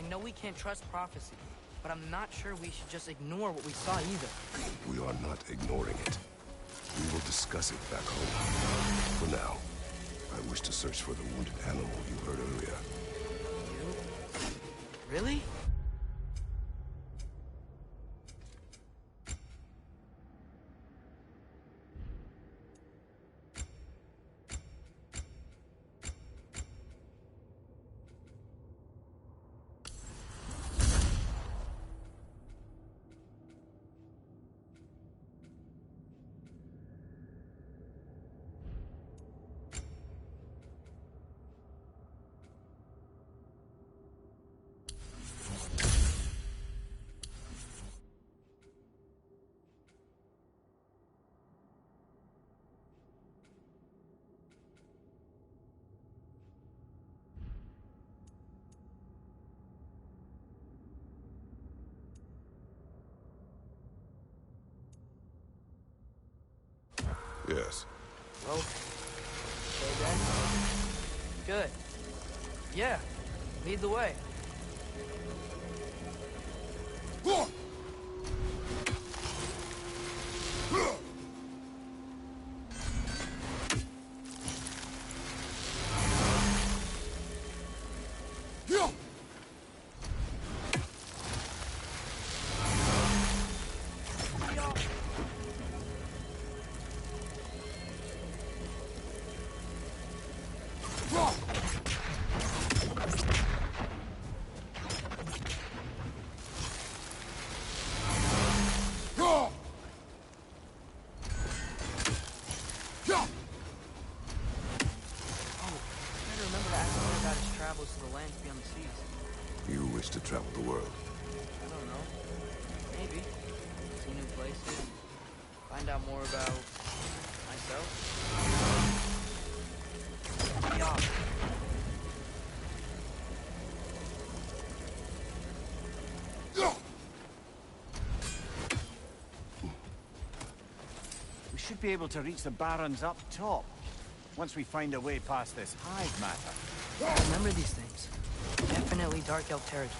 know we can't trust prophecy, but I'm not sure we should just ignore what we saw either. We are not ignoring it. We will discuss it back home. For now, I wish to search for the wounded animal you heard earlier. You? Really? Yes. Okay then. Good. Yeah. Lead the way. To the lands beyond the seas. You wish to travel the world? I don't know. Maybe. See new places. Find out more about myself. Yeah. We should be able to reach the Barrens up top, once we find a way past this hive matter. I remember these things. Definitely Dark Elf territory.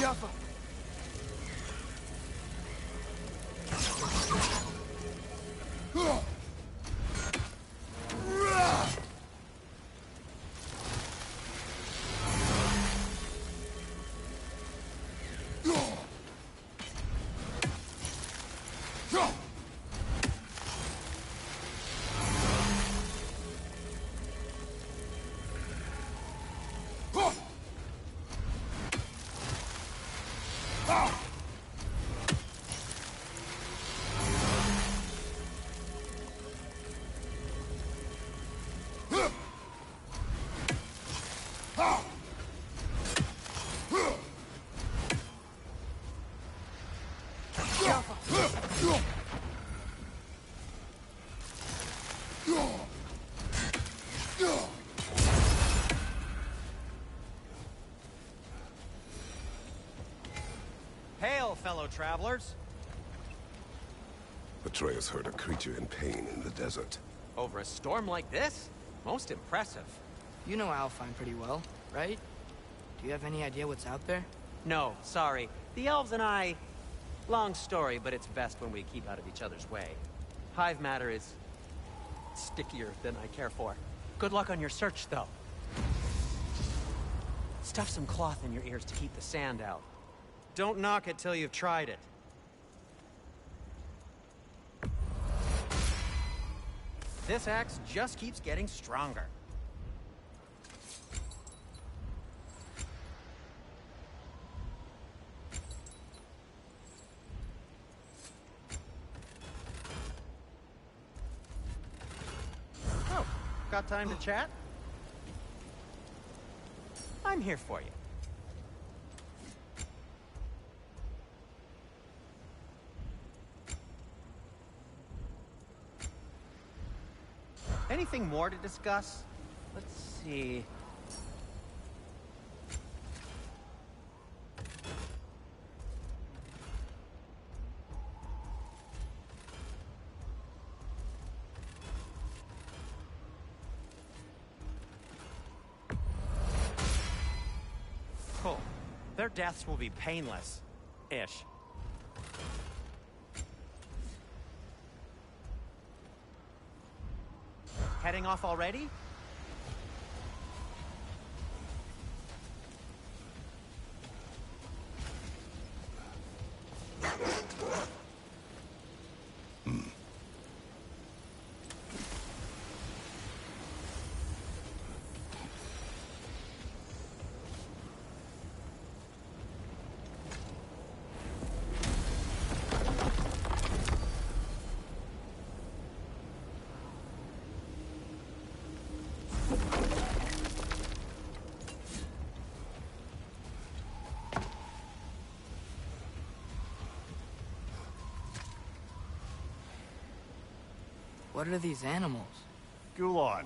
Jaffa. Hail, fellow travelers! Atreus heard a creature in pain in the desert. Over a storm like this? Most impressive. You know Alfheim pretty well, right? Do you have any idea what's out there? No, sorry. The elves and I... Long story, but it's best when we keep out of each other's way. Hive matter is... stickier than I care for. Good luck on your search, though. Stuff some cloth in your ears to keep the sand out. Don't knock it till you've tried it. This axe just keeps getting stronger. got time to chat? I'm here for you. Anything more to discuss? Let's see. Cool. Their deaths will be painless-ish. Heading off already? What are these animals? Gulon,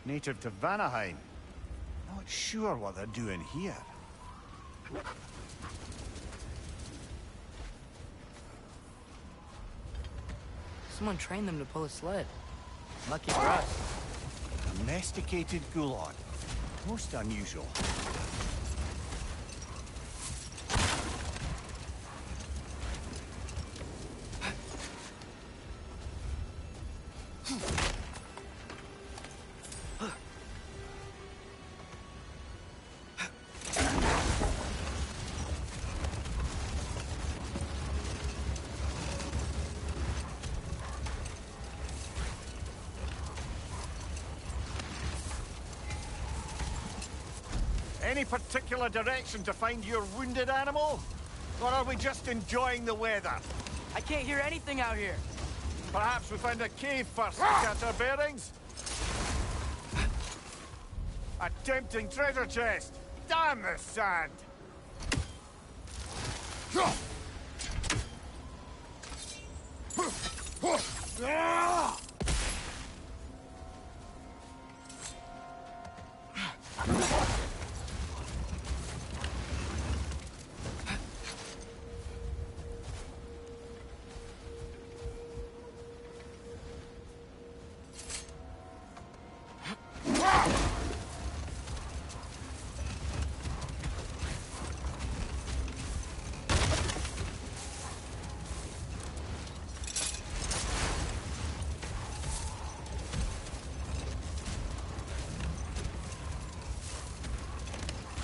native to Vanaheim. Not sure what they're doing here. Someone trained them to pull a sled. Lucky for us. Domesticated Gulon. Most unusual. Any particular direction to find your wounded animal? Or are we just enjoying the weather? I can't hear anything out here. Perhaps we find a cave first to catch our bearings? A tempting treasure chest! Damn the sand!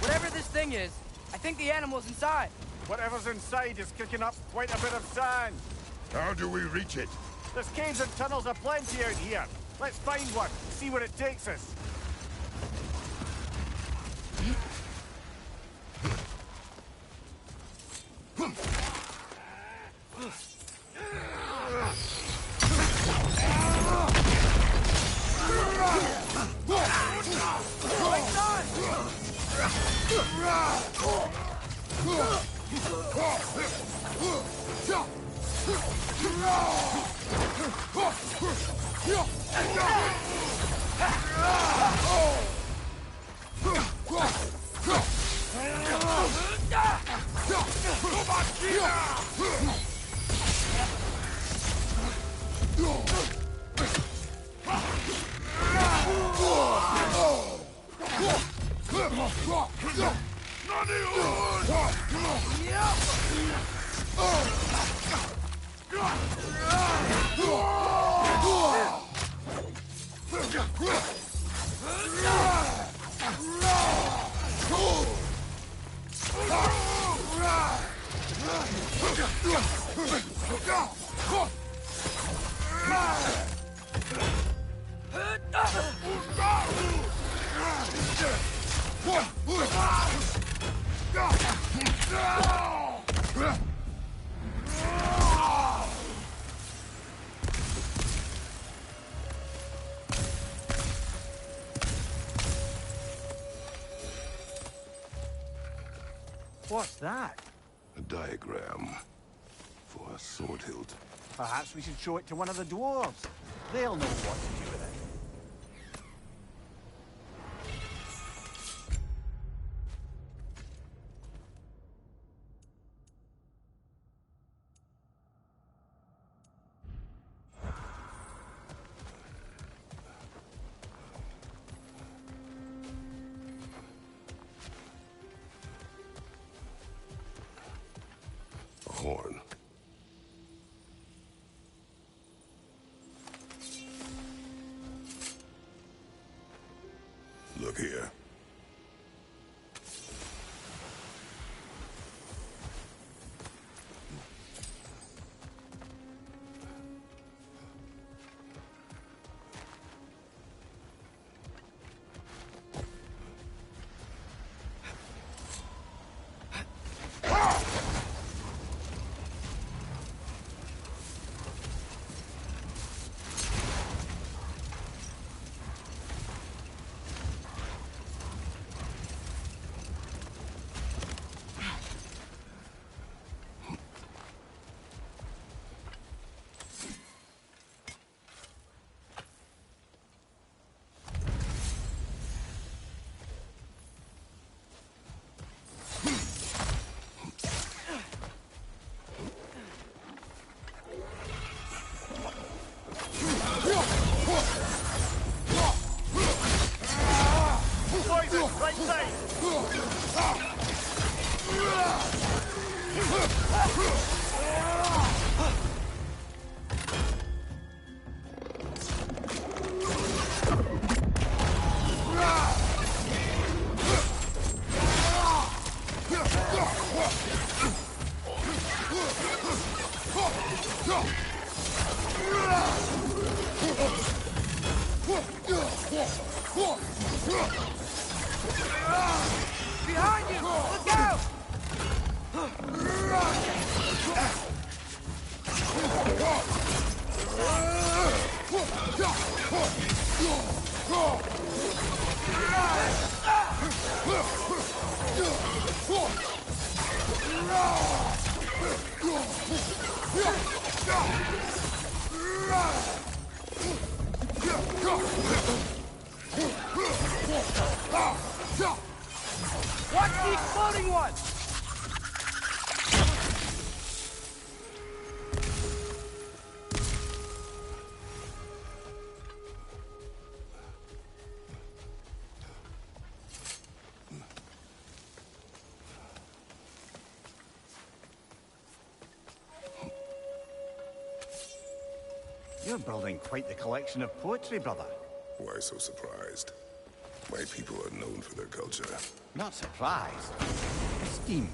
Whatever this thing is, I think the animal's inside. Whatever's inside is kicking up quite a bit of sand. How do we reach it? There's caves and tunnels aplenty out here. Let's find one, see where it takes us. What's that? A diagram for a sword hilt. Perhaps we should show it to one of the dwarves. They'll know what to do with it. A horn. Look here. Right side! Behind you! Look out! Watch the exploding one! You're building quite the collection of poetry, brother. Why so surprised? My people are known for their culture. Not surprised. Esteem.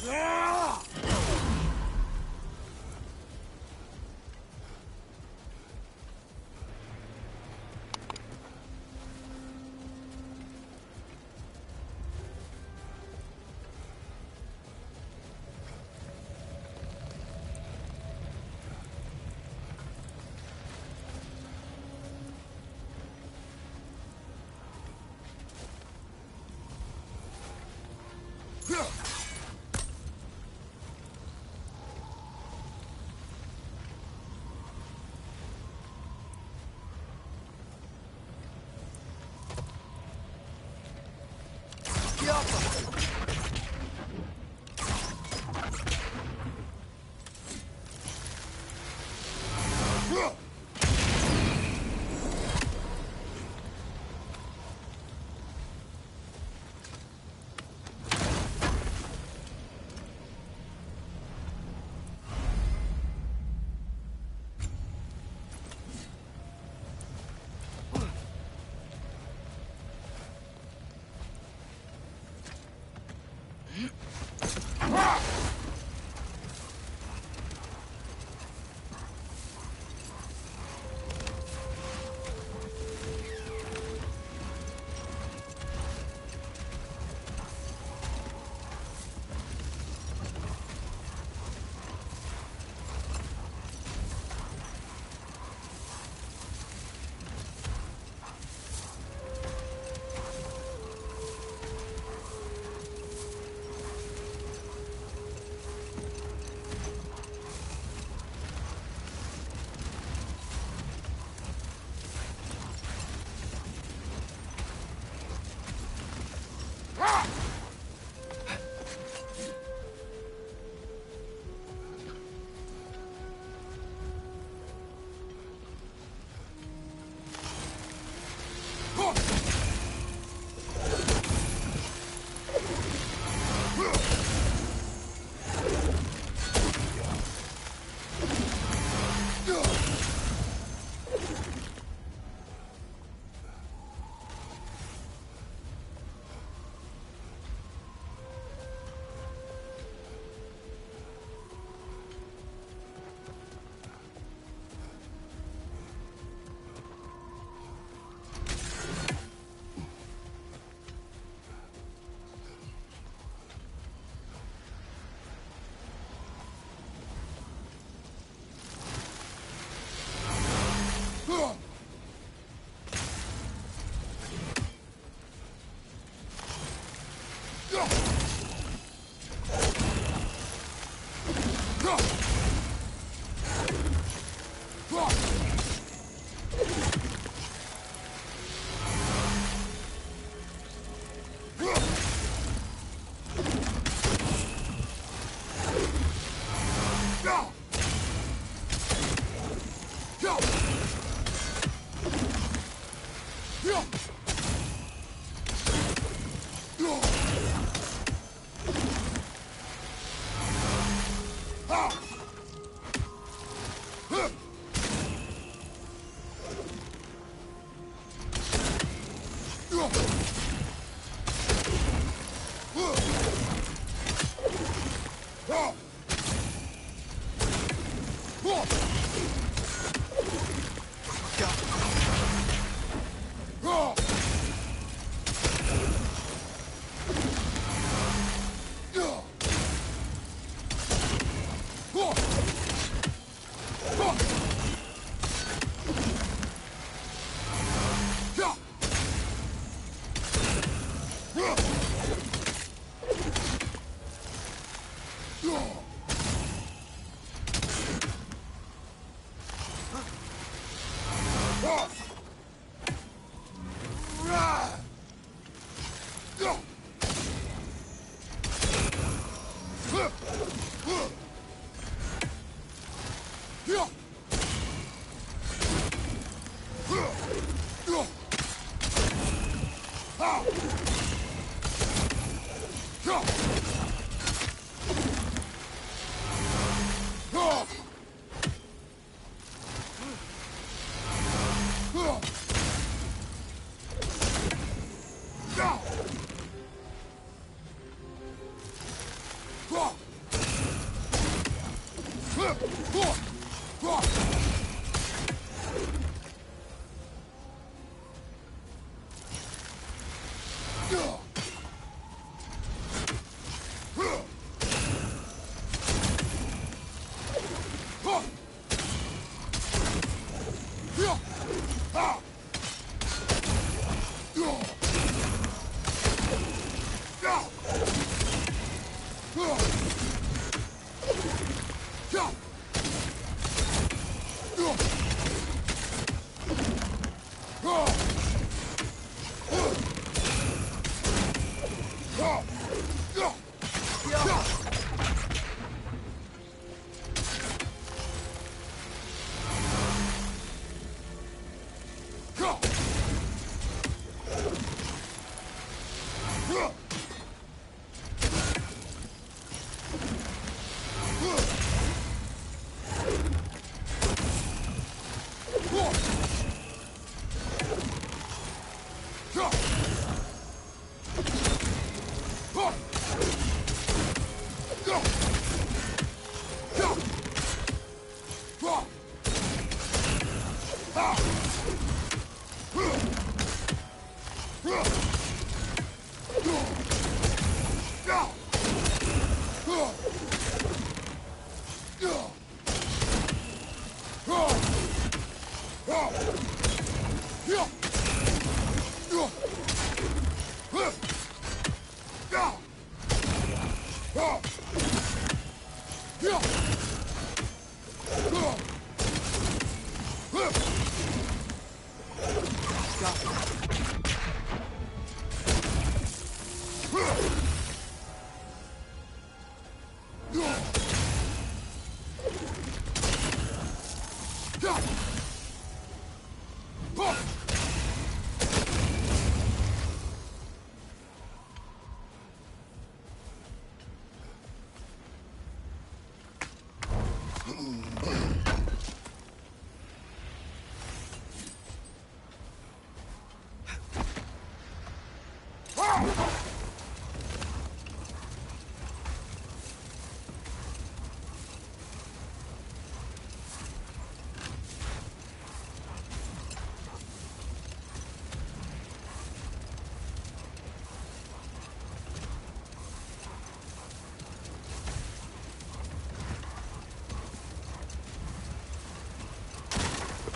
Go!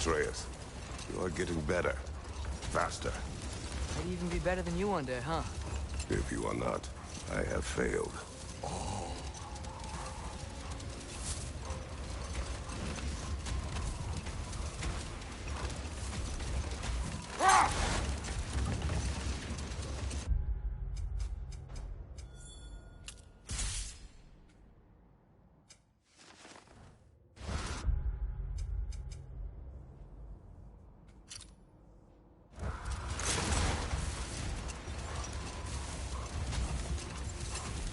Atreus, you are getting better. Faster. Might even be better than you one day, huh? If you are not, I have failed.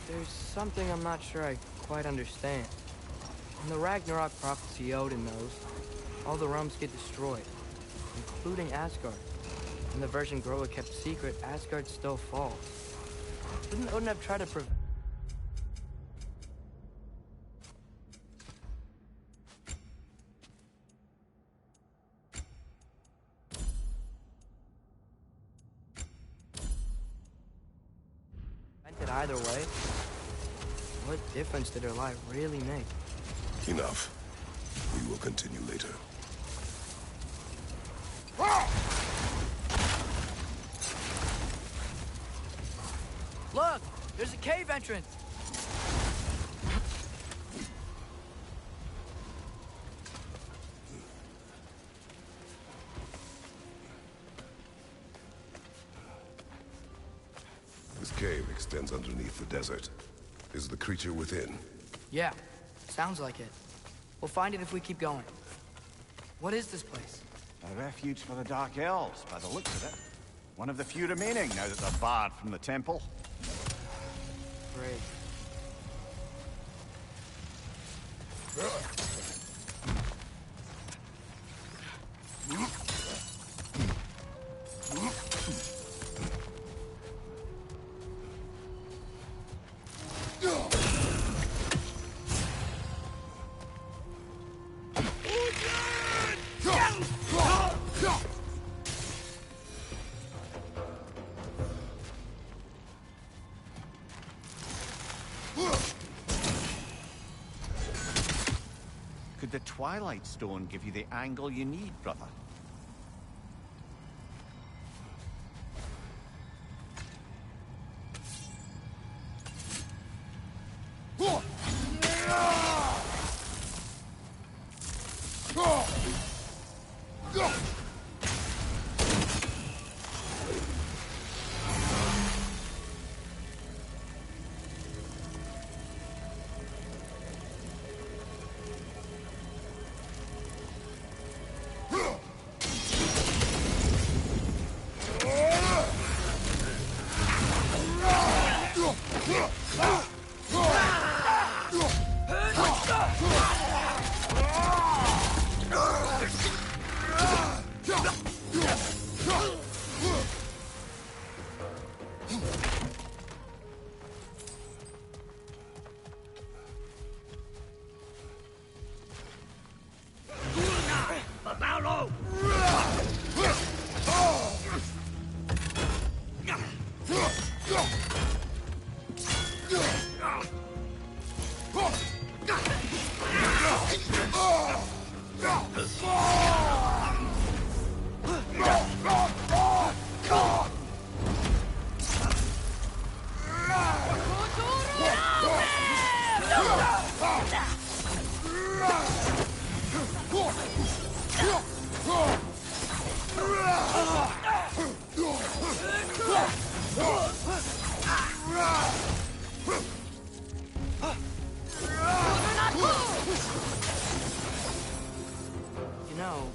There's something I'm not sure I quite understand. In the Ragnarok prophecy Odin knows, all the realms get destroyed, including Asgard. In the version Groa kept secret, Asgard still falls. Didn't Odin have tried to prevent... it either way? What difference did her life really make? Enough. We will continue later. Look! There's a cave entrance! This cave extends underneath the desert. Is the creature within? Yeah, sounds like it. We'll find it if we keep going. What is this place? A refuge for the Dark Elves, by the looks of it. One of the few remaining now that they're barred from the temple. Great. Could the Twilight Stone give you the angle you need, brother? You know,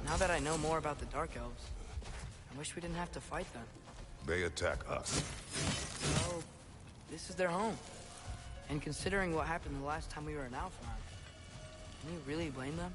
now that I know more about the Dark Elves, I wish we didn't have to fight them. They attack us. Well, this is their home. And considering what happened the last time we were in Alfheim, can you really blame them?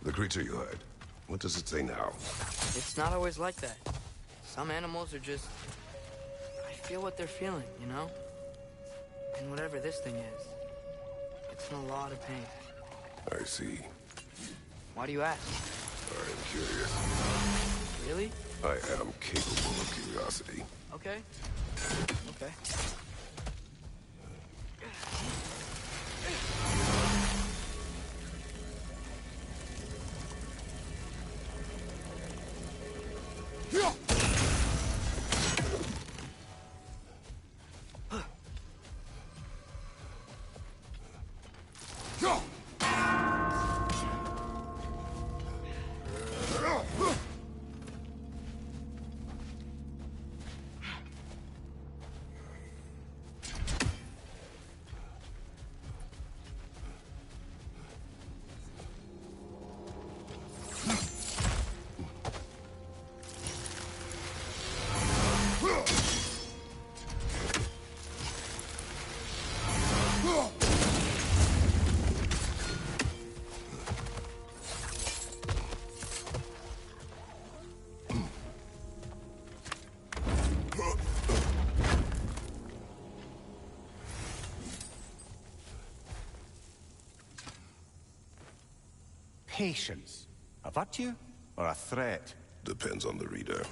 The creature you heard. What does it say now? It's not always like that. Some animals are just... I feel what they're feeling, you know? And whatever this thing is, it's in a lot of pain. I see. Why do you ask? I am curious. Really? I am capable of curiosity. Okay. Okay. Patience. A virtue or a threat? Depends on the reader.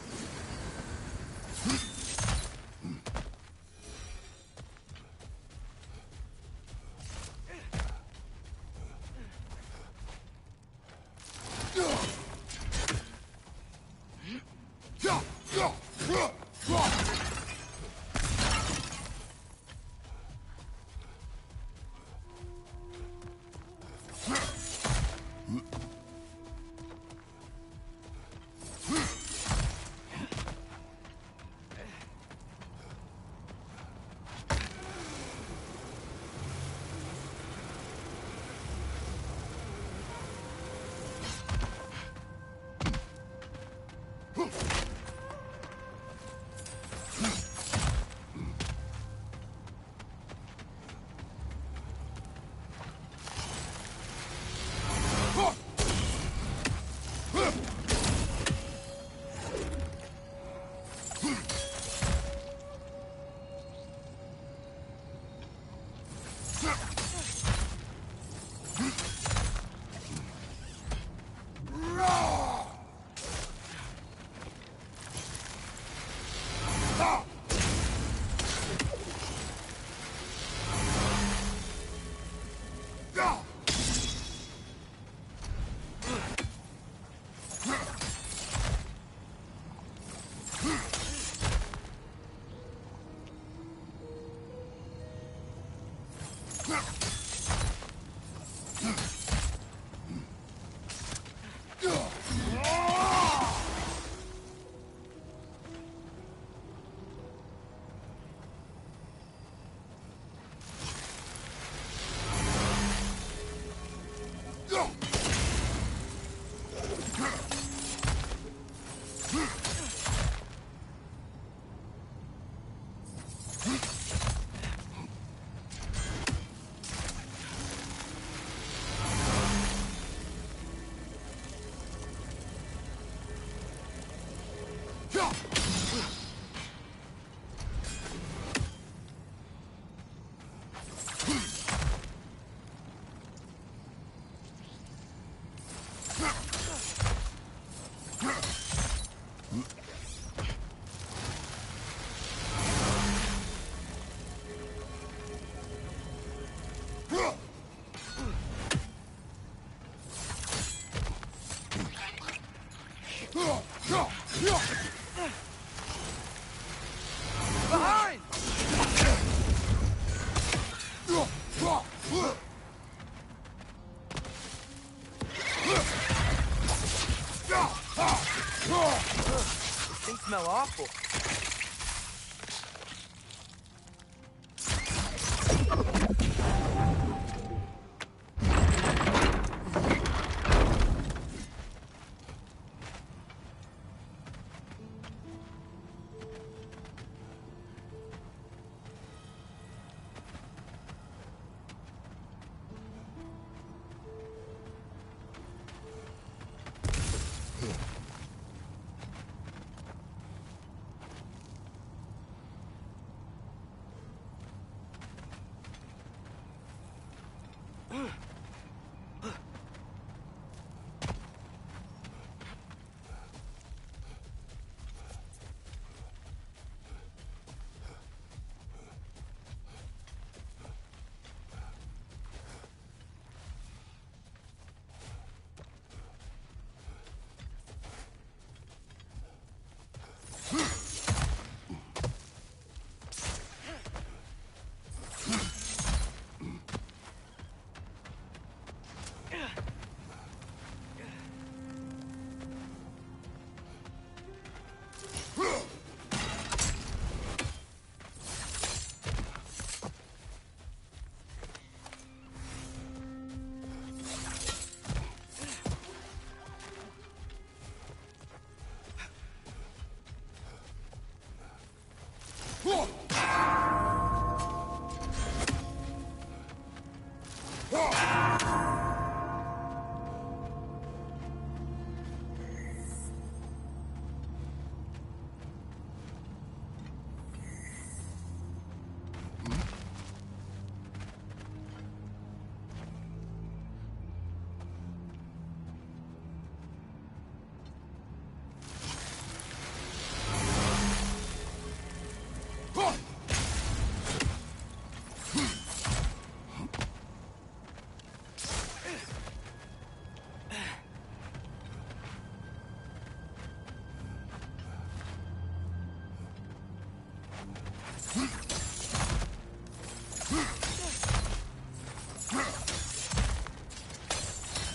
Things smell awful.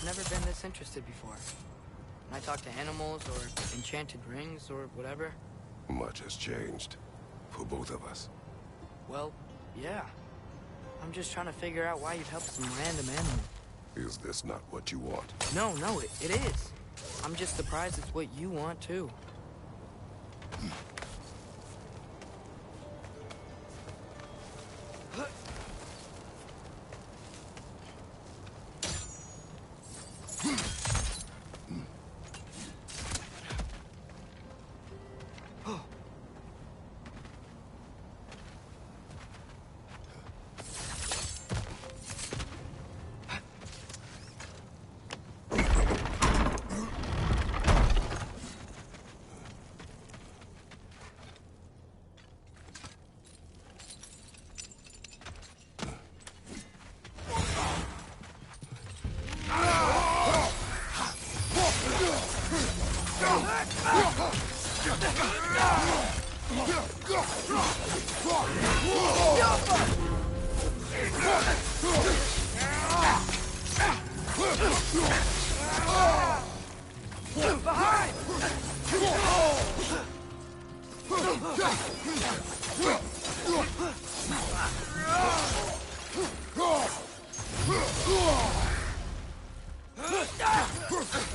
Never been this interested before. When I talk to animals or enchanted rings or whatever. Much has changed. For both of us. Well, yeah. I'm just trying to figure out why you'd help some random animal. Is this not what you want? No, it is. I'm just surprised it's what you want, too.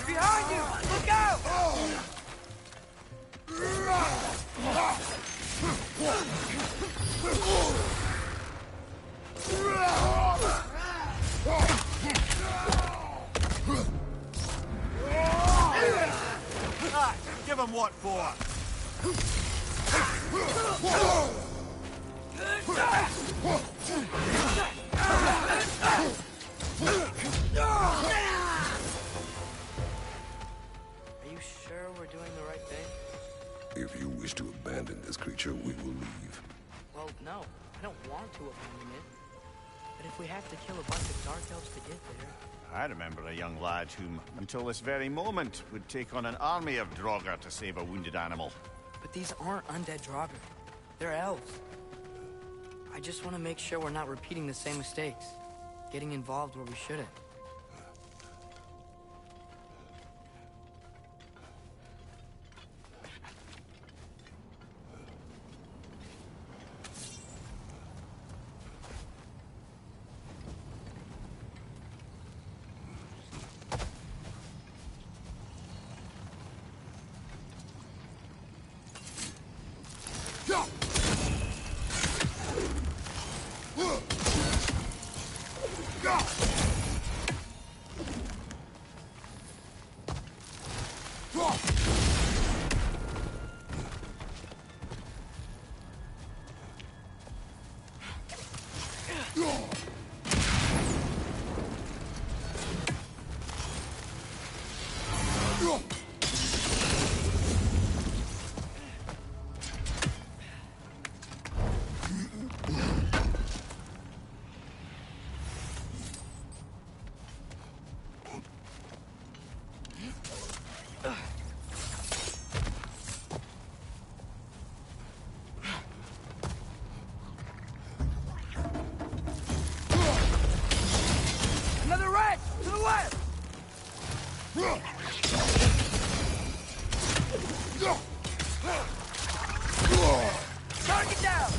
Behind you! Look out! Give him what for? Are you sure we're doing the right thing? If you wish to abandon this creature, we will leave. Well, no. I don't want to abandon it. But if we have to kill a bunch of Dark Elves to get there... I remember a young lad whom, until this very moment, would take on an army of Draugr to save a wounded animal. But these aren't undead Draugr. They're elves. I just want to make sure we're not repeating the same mistakes. Getting involved where we shouldn't. Another rat! To the left! Target down!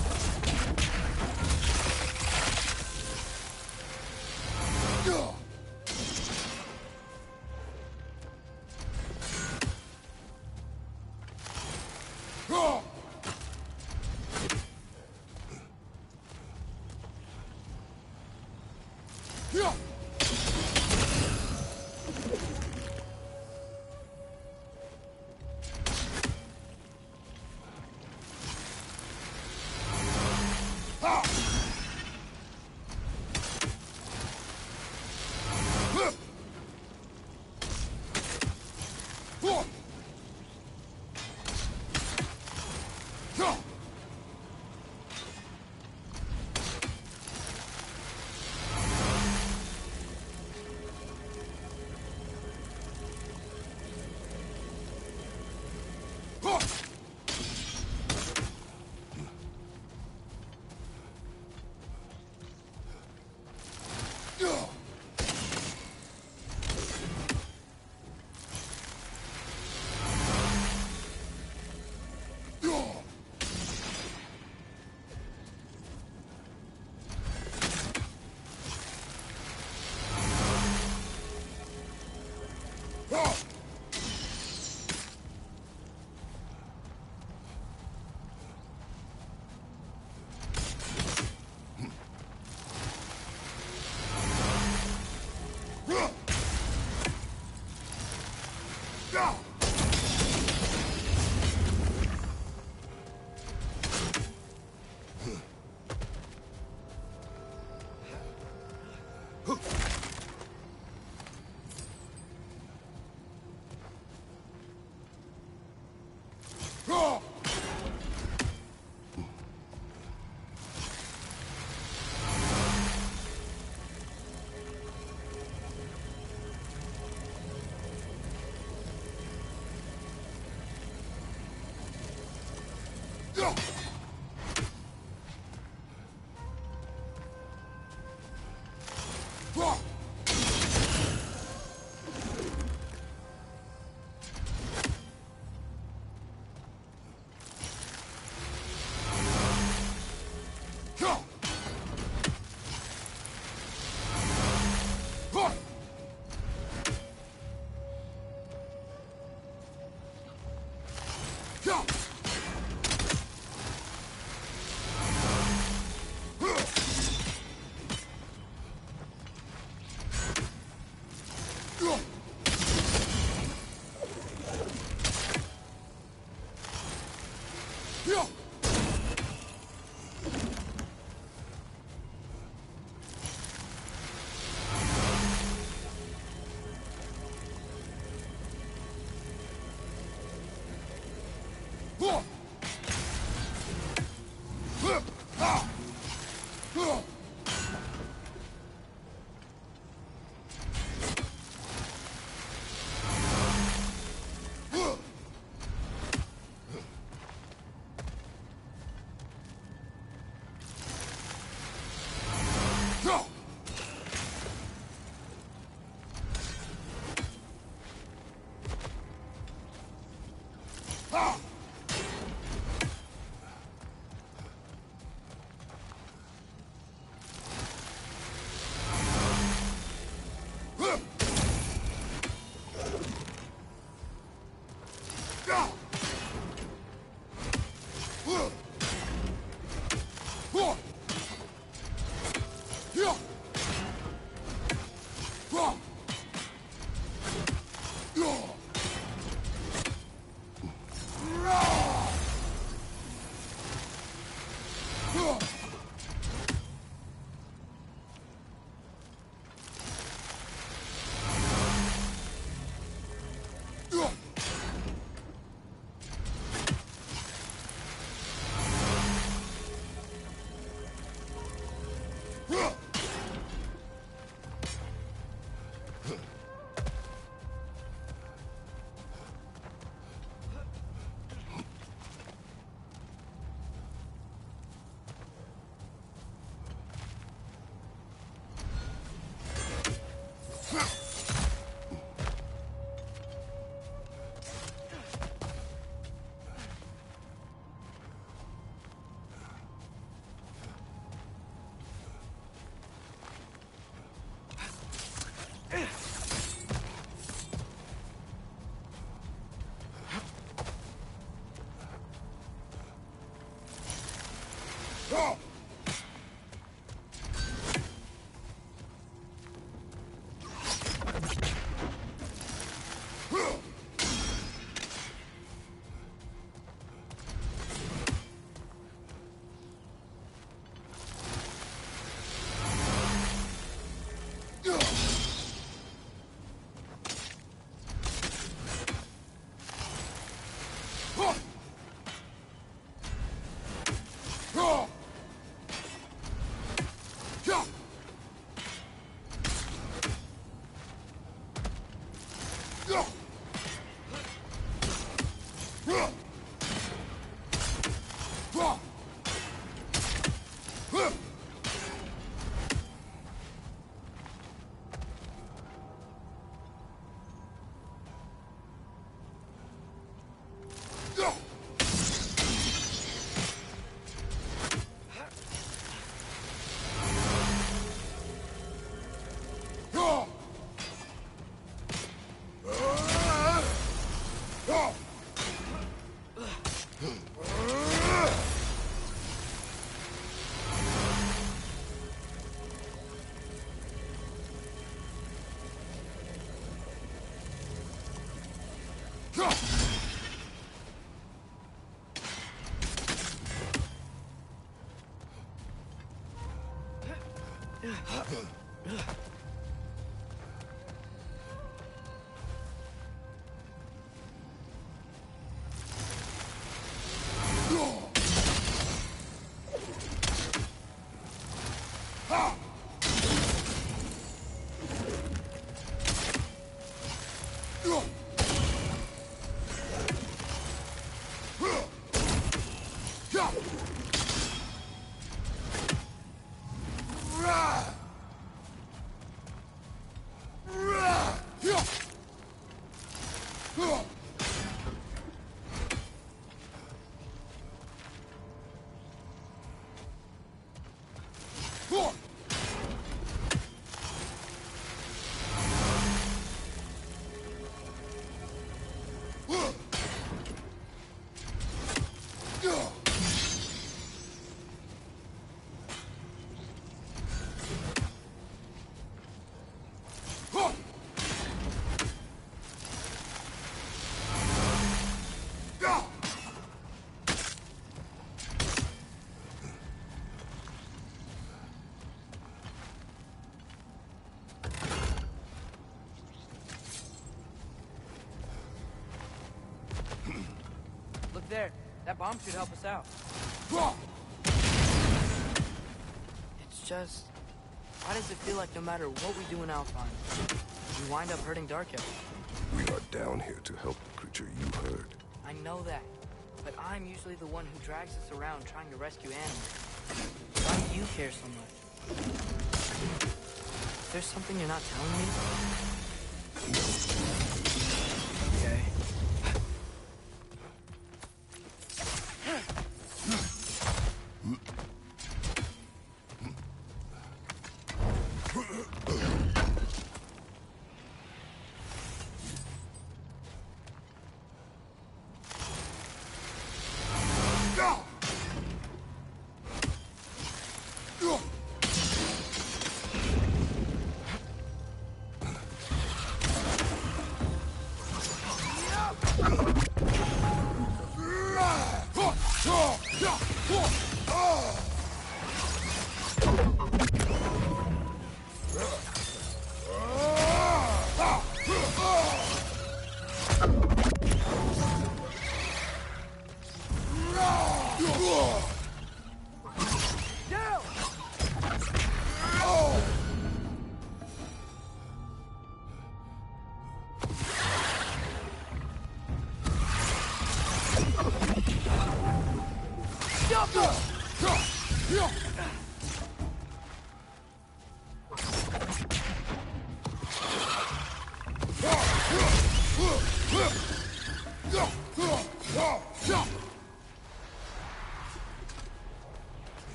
There. That bomb should help us out. It's just... why does it feel like no matter what we do in Alfheim, we wind up hurting Dark Elves? We are down here to help the creature you heard. I know that, but I'm usually the one who drags us around trying to rescue animals. Why do you care so much? Is there something you're not telling me? Okay.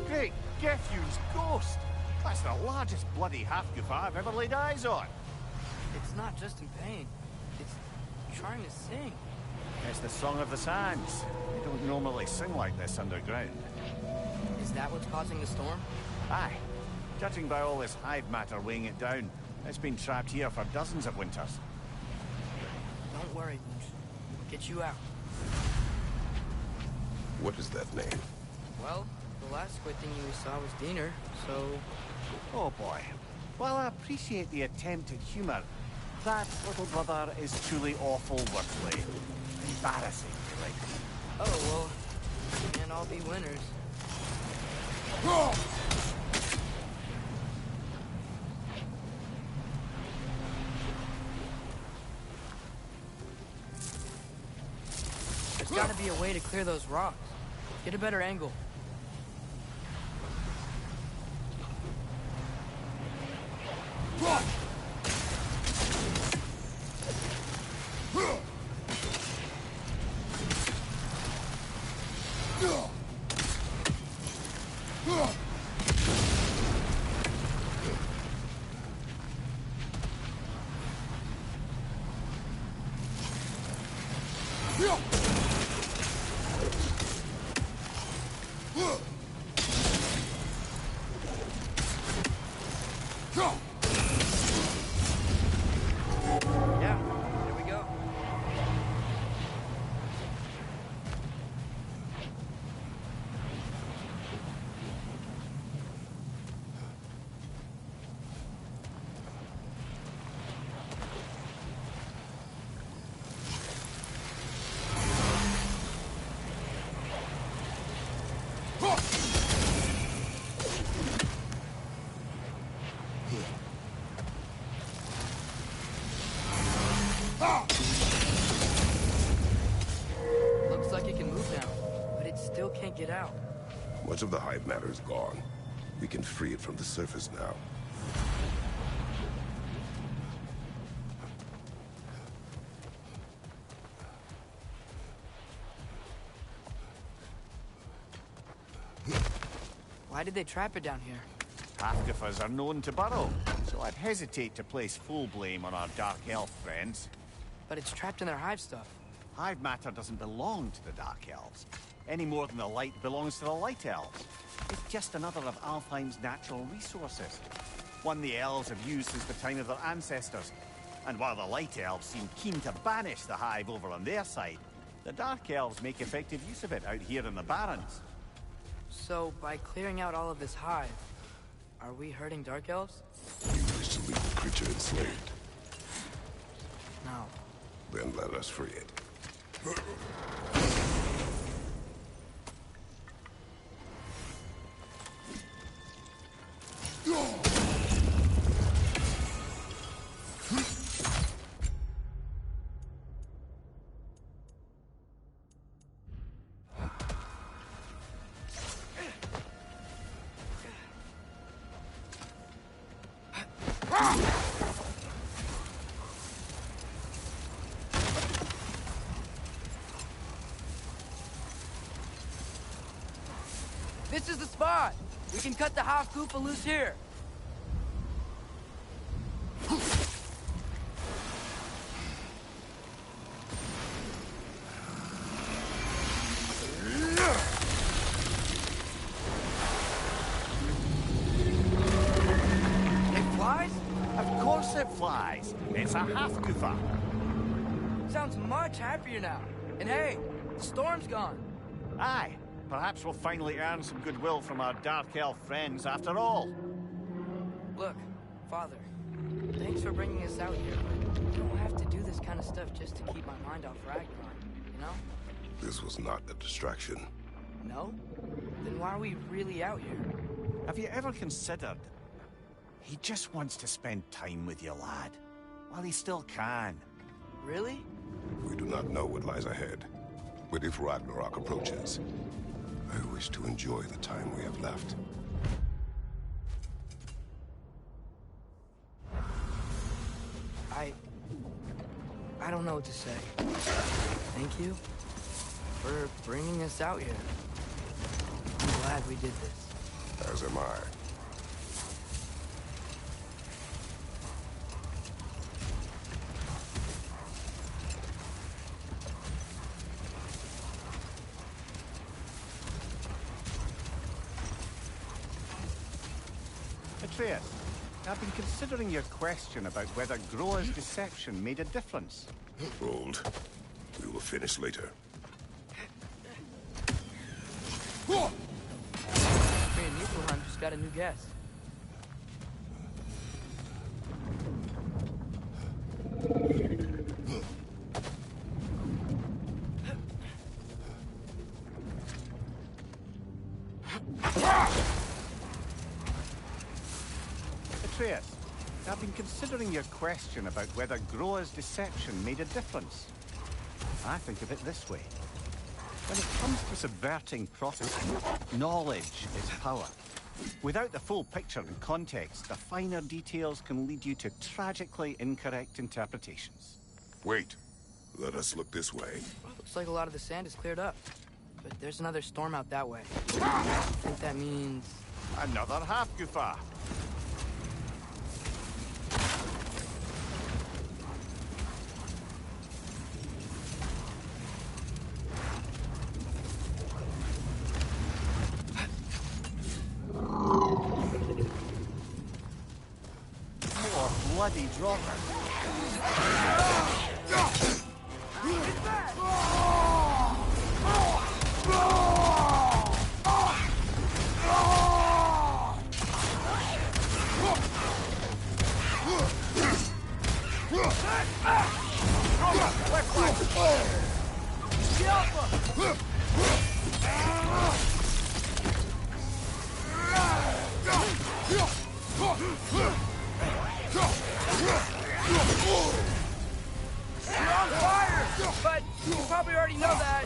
Great Gefyun's ghost! That's the largest bloody Hafgufa I've ever laid eyes on. It's not just in pain. It's trying to sing. It's the Song of the Sands. They don't normally sing like this underground. Is that what's causing the storm? Aye. Judging by all this hive matter weighing it down, it's been trapped here for dozens of winters. Don't worry, Mooch. We'll get you out. What is that name? Well, the last squid thing we saw was Diener, so... Oh boy. While I appreciate the attempt at humor, that little brother is truly awful wordplay. Embarrassing, really. Oh, well, we can't all be winners. There's gotta be a way to clear those rocks. Get a better angle. Looks like it can move now, but it still can't get out. Much of the hive matter is gone. We can free it from the surface now. Why did they trap it down here? Hafgufas are known to burrow, so I'd hesitate to place full blame on our Dark Elf friends. But it's trapped in their hive stuff. Hive matter doesn't belong to the Dark Elves, any more than the light belongs to the Light Elves. It's just another of Alfheim's natural resources. one the elves have used since the time of their ancestors. And while the Light Elves seem keen to banish the Hive over on their side, the Dark Elves make effective use of it out here in the Barrens. So, by clearing out all of this hive, are we hurting Dark Elves? You wish to leave the creature enslaved? No. Then let us free it. This is the spot! We can cut the half Goofa loose here! It flies? Of course it flies. It's a half Goofa. Sounds much happier now. And hey, the storm's gone. Aye. Perhaps we'll finally earn some goodwill from our Dark Elf friends after all. Look, Father, thanks for bringing us out here, but you don't have to do this kind of stuff just to keep my mind off Ragnar, you know? This was not a distraction. No? Then why are we really out here? Have you ever considered... He just wants to spend time with you, lad. While he still can. Really? We do not know what lies ahead. But if Ragnarok approaches, I wish to enjoy the time we have left. I don't know what to say. Thank you for bringing us out here. I'm glad we did this. As am I. Atreus, I've been considering your question about whether Groa's deception made a difference. Hold. We will finish later. Me and Niflheim just got a new guest. Atreus, I've been considering your question about whether Groa's deception made a difference. I think of it this way. When it comes to subverting prophecy, knowledge is power. Without the full picture and context, the finer details can lead you to tragically incorrect interpretations. Wait. Let us look this way. Looks like a lot of the sand is cleared up. But there's another storm out that way. I think that means... Another half-Goofa. More bloody droppers. You're on fire! But you probably already know that.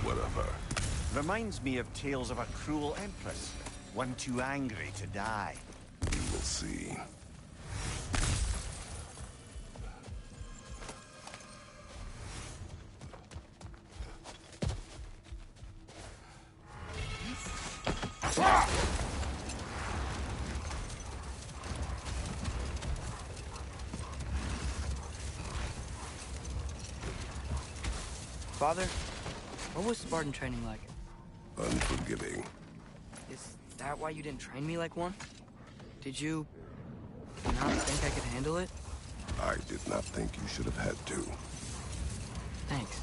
Whatever. Reminds me of tales of a cruel empress, one too angry to die. We will see. Father, what was Spartan training like? Unforgiving. Is that why you didn't train me like one? Did you not think I could handle it? I did not think you should have had to. Thanks.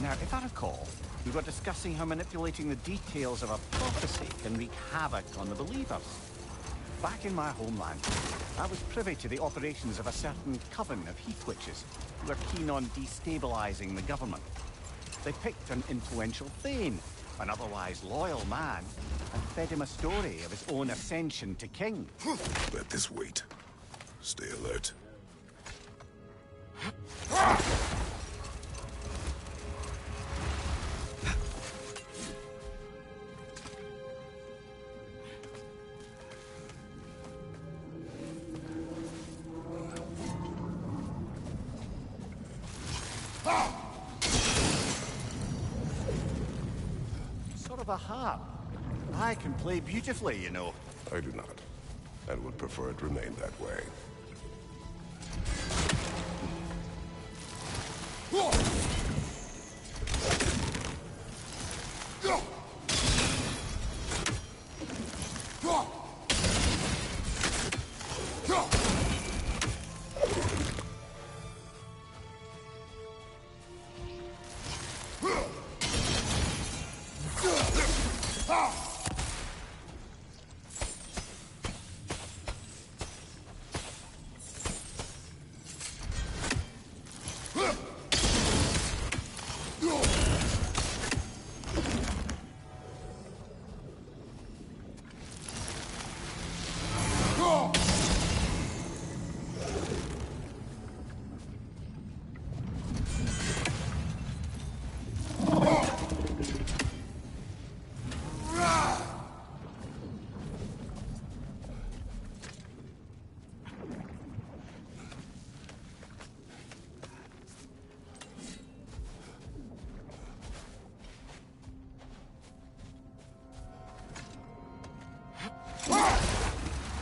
Now, if I recall, we were discussing how manipulating the details of a prophecy can wreak havoc on the believers. Back in my homeland, I was privy to the operations of a certain coven of heath witches who were keen on destabilizing the government. They picked an influential Thane, an otherwise loyal man, and fed him a story of his own ascension to king. Let this wait. Stay alert. Sort of a harp. I can play beautifully, you know. I do not, and would prefer it remain that way.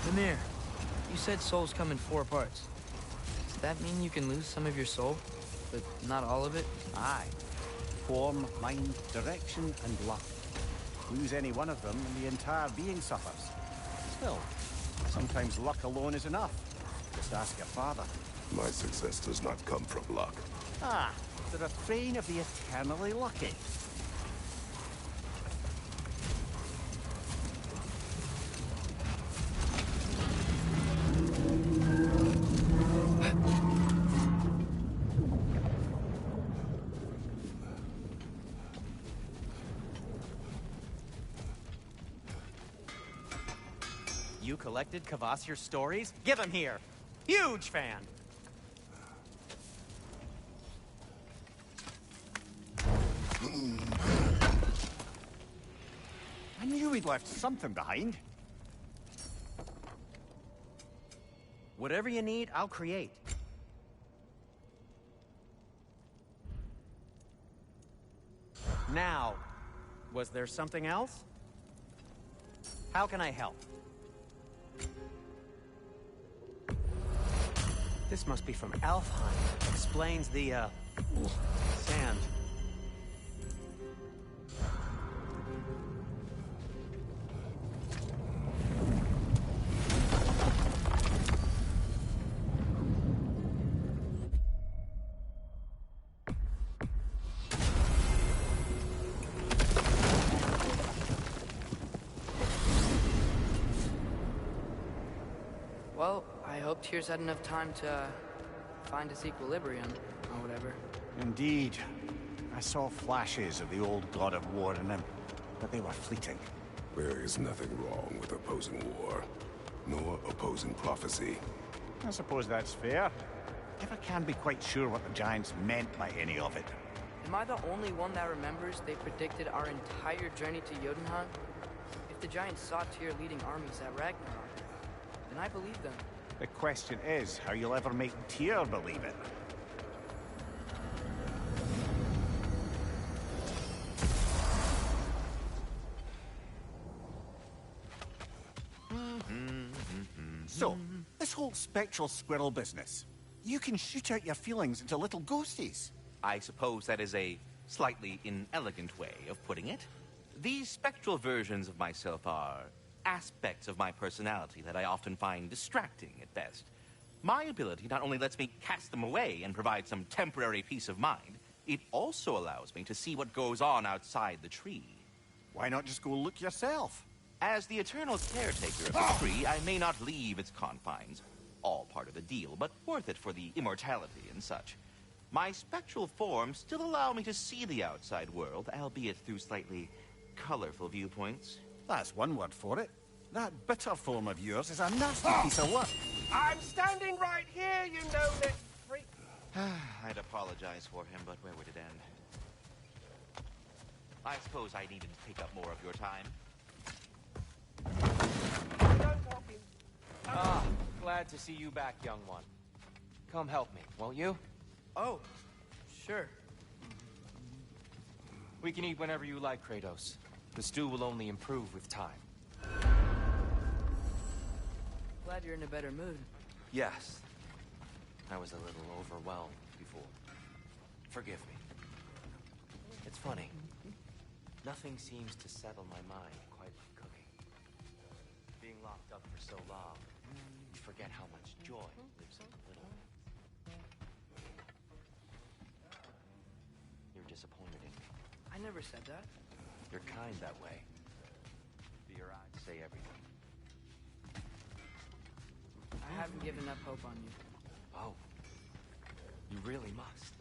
Mimir, you said souls come in 4 parts. Does that mean you can lose some of your soul, but not all of it? Aye. Form, mind, direction, and luck. Lose any one of them, and the entire being suffers. Still, sometimes luck alone is enough. Just ask your father. My success does not come from luck. Ah, the refrain of the eternally lucky. You collected Kvasir's stories? Give them here. Huge fan. I knew we'd left something behind. Whatever you need, I'll create. Now, was there something else? How can I help? This must be from Alfheim. Explains the, sand. Well, I hope Tyr's had enough time to find its equilibrium, or whatever. Indeed. I saw flashes of the old god of war in him, but they were fleeting. There is nothing wrong with opposing war, nor opposing prophecy. I suppose that's fair. Never can be quite sure what the Giants meant by any of it. Am I the only one that remembers they predicted our entire journey to Jotunheim? If the Giants saw Tyr leading armies at Ragnarok, then I believe them. The question is how you'll ever make Tyr believe it. So, this whole spectral squirrel business, you can shoot out your feelings into little ghosties. I suppose that is a slightly inelegant way of putting it. These spectral versions of myself are aspects of my personality that I often find distracting at best. My ability not only lets me cast them away and provide some temporary peace of mind, it also allows me to see what goes on outside the tree. Why not just go look yourself? As the eternal caretaker of the tree, I may not leave its confines. All part of the deal, but worth it for the immortality and such. My spectral forms still allow me to see the outside world, albeit through slightly colorful viewpoints. That's one word for it. That bitter form of yours is a nasty piece of work. I'm standing right here, you know that freak. I'd apologize for him, but where would it end? I suppose I needed to take up more of your time. Don't walk in. Ah, glad to see you back, young one. Come help me, won't you? Oh, sure. We can eat whenever you like, Kratos. The stew will only improve with time. Glad you're in a better mood. Yes. I was a little overwhelmed before. Forgive me. It's funny. Nothing seems to settle my mind quite like cooking. Being locked up for so long, you forget how much joy lives in the little. You're disappointed in me. I never said that. You're kind that way. But your eyes say everything. I haven't given up hope on you. Oh. You really must.